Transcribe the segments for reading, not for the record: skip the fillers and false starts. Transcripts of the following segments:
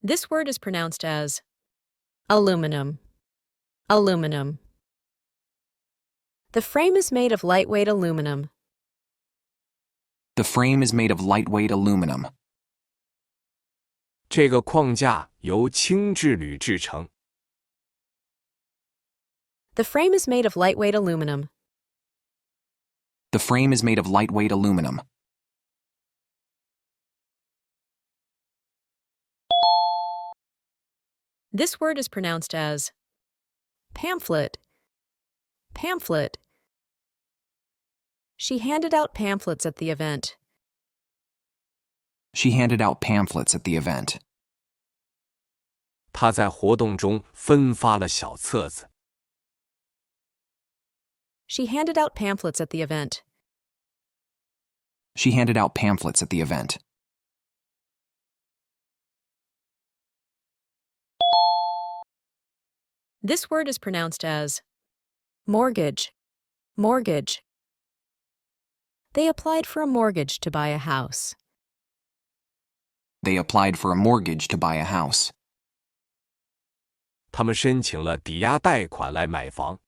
This word is pronounced as aluminum. Aluminum. The frame is made of lightweight aluminum. The frame is made of lightweight aluminum. 这个框架由轻质铝制成。The frame is made of lightweight aluminum. The frame is made of lightweight aluminum. This word is pronounced as pamphlet. Pamphlet. She handed out pamphlets at the event. She handed out pamphlets at the event. 她在活动中分发了小册子。She handed out pamphlets at the event. She handed out pamphlets at the event. This word is pronounced as mortgage. Mortgage. They applied for a mortgage to buy a house. They applied for a mortgage to buy a house. 他们申请了抵押贷款来买房。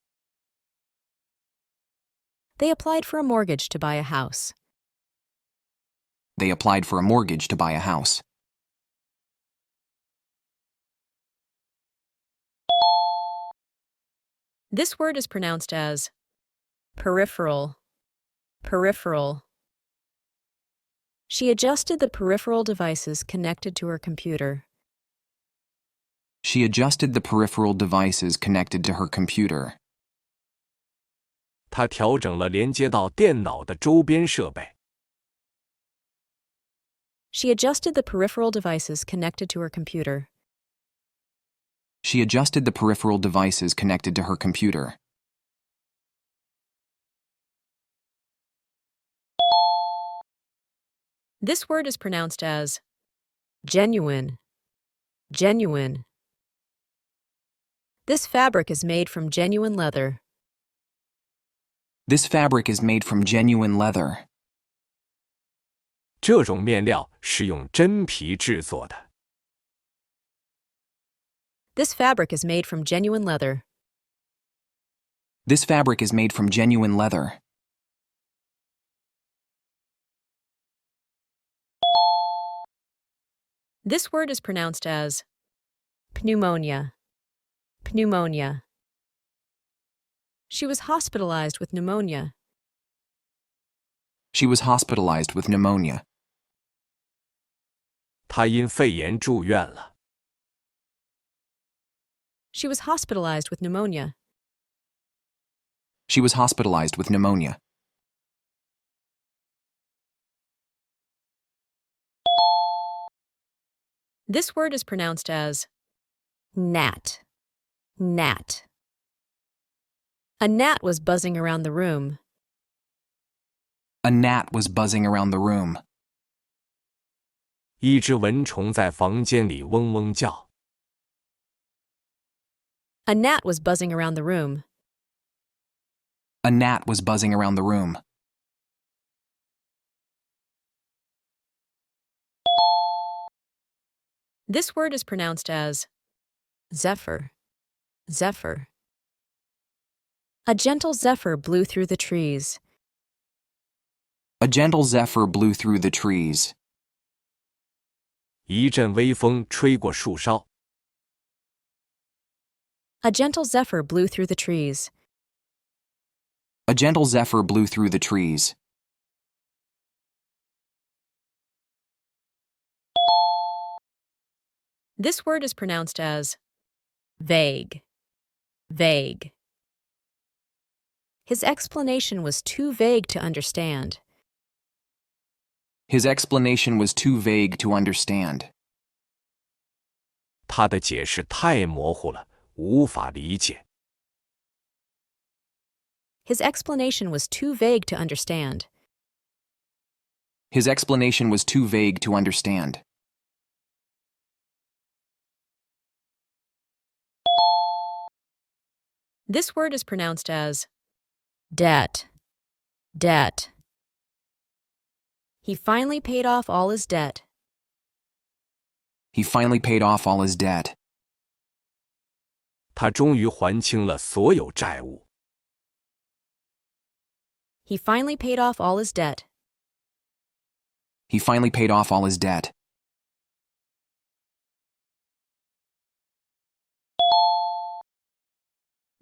They applied for a mortgage to buy a house. They applied for a mortgage to buy a house. This word is pronounced as peripheral. Peripheral. She adjusted the peripheral devices connected to her computer. She adjusted the peripheral devices connected to her computer. 她调整了连接到电脑的周边设备。She adjusted the peripheral devices connected to her computer. She adjusted the peripheral devices connected to her computer. This word is pronounced as genuine. Genuine. This fabric is made from genuine leather. This fabric is made from genuine leather. 这种面料是用真皮制作的。This fabric is made from genuine leather. This fabric is made from genuine leather. This word is pronounced as pneumonia. Pneumonia. She was hospitalized with pneumonia. She was hospitalized with pneumonia. 她因肺炎住院了。She was hospitalized with pneumonia. She was hospitalized with pneumonia. This word is pronounced as gnat. Gnat. A gnat was buzzing around the room. A gnat was buzzing around the room. 一只蚊虫在房间里嗡嗡叫。A gnat was buzzing around the room. A gnat was buzzing around the room. This word is pronounced as Zephyr. Zephyr. A gentle zephyr blew through the trees. A gentle zephyr blew through the trees. 一阵微风吹过树梢。A gentle zephyr blew through the trees. A gentle zephyr blew through the trees. This word is pronounced as vague. Vague. His explanation was too vague to understand. His explanation was too vague to understand. 他的解释太模糊了，无法理解。His explanation was too vague to understand. His explanation was too vague to understand. This word is pronounced as debt. Debt. He finally paid off all his debt. He finally paid off all his debt. 他终于还清了所有债务。He finally paid off all his debt. He finally paid off all his debt.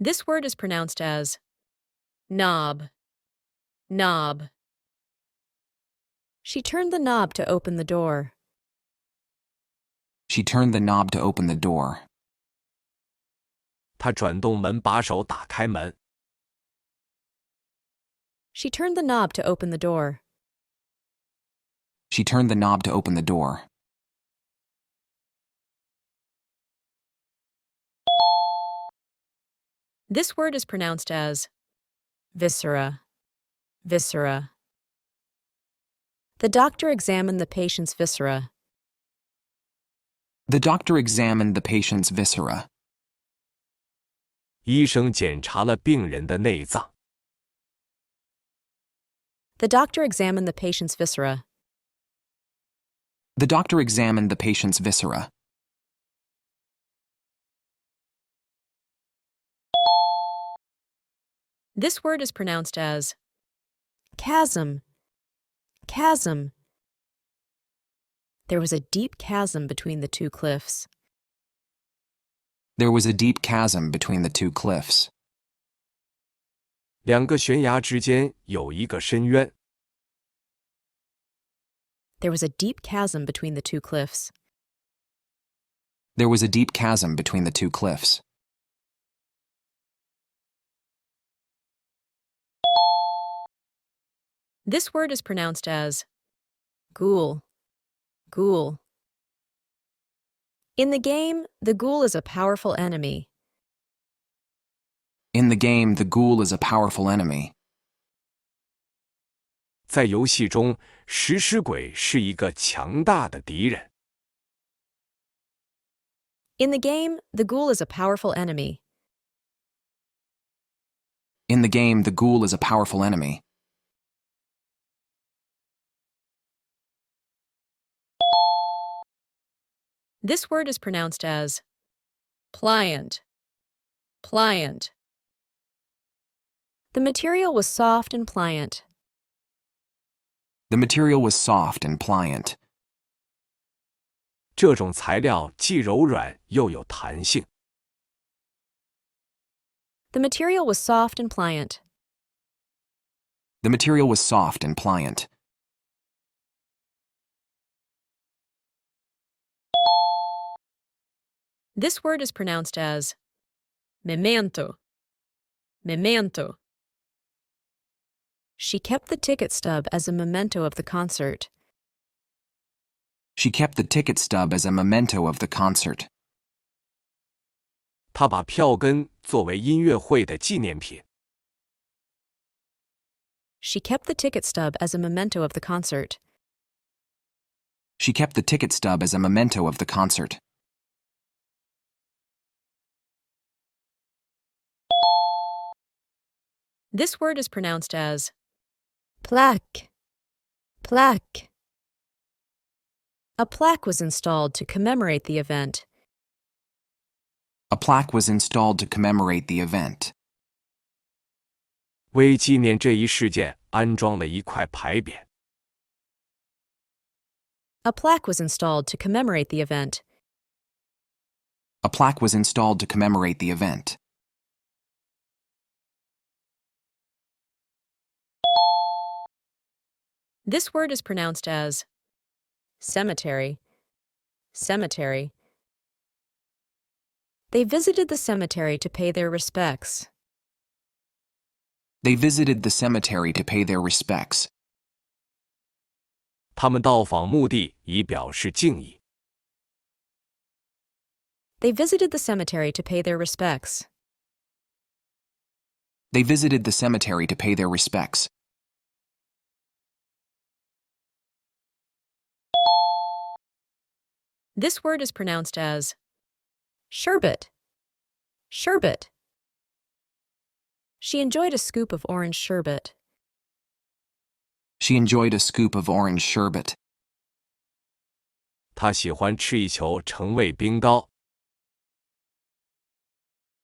This word is pronounced as knob, knob. She turned the knob to open the door. She turned the knob to open the door. 他转动门把手打开门。She turned the knob to open the door. She turned the knob to open the door. This word is pronounced as viscera, viscera. The doctor examined the patient's viscera. The doctor examined the patient's viscera. 医生检查了病人的内脏。The doctor examined the patient's viscera. The doctor examined the patient's viscera. This word is pronounced as chasm, chasm. There was a deep chasm between the two cliffs. There was a deep chasm between the two cliffs. 两个悬崖之间有一个深渊。There was a deep chasm between the two cliffs. There was a deep chasm between the two cliffs. This word is pronounced as ghoul, ghoul. In the game, the ghoul is a powerful enemy. In the game, the ghoul is a powerful enemy. 在游戏中，食尸鬼是一个强大的敌人。In the game, the ghoul is a powerful enemy. In the game, the ghoul is a powerful enemy. This word is pronounced as pliant, pliant. The material was soft and pliant. The material was soft and pliant. 这种材料既柔软又有弹性。The material was soft and pliant. The material was soft and pliant. This word is pronounced as memento, memento. She kept the ticket stub as a memento of the concert. She kept the ticket stub as a memento of the concert. 他把票根作为音乐会的纪念品。She kept the ticket stub as a memento of the concert. She kept the ticket stub as a memento of the concert. This word is pronounced as plaque, plaque. A plaque was installed to commemorate the event. A plaque was installed to commemorate the event. 为纪念这一事件，安装了一块牌匾。A plaque was installed to commemorate the event. A plaque was installed to commemorate the event. This word is pronounced as cemetery, cemetery. They visited the cemetery to pay their respects. They visited the cemetery to pay their respects. 他们到访墓地以表示敬意。They visited the cemetery to pay their respects. They visited the cemetery to pay their respects. This word is pronounced as sherbet, sherbet. She enjoyed a scoop of orange sherbet. She enjoyed a scoop of orange sherbet. 她喜欢吃一球橙味冰糕。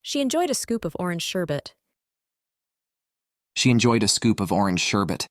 She enjoyed a scoop of orange sherbet. She enjoyed a scoop of orange sherbet.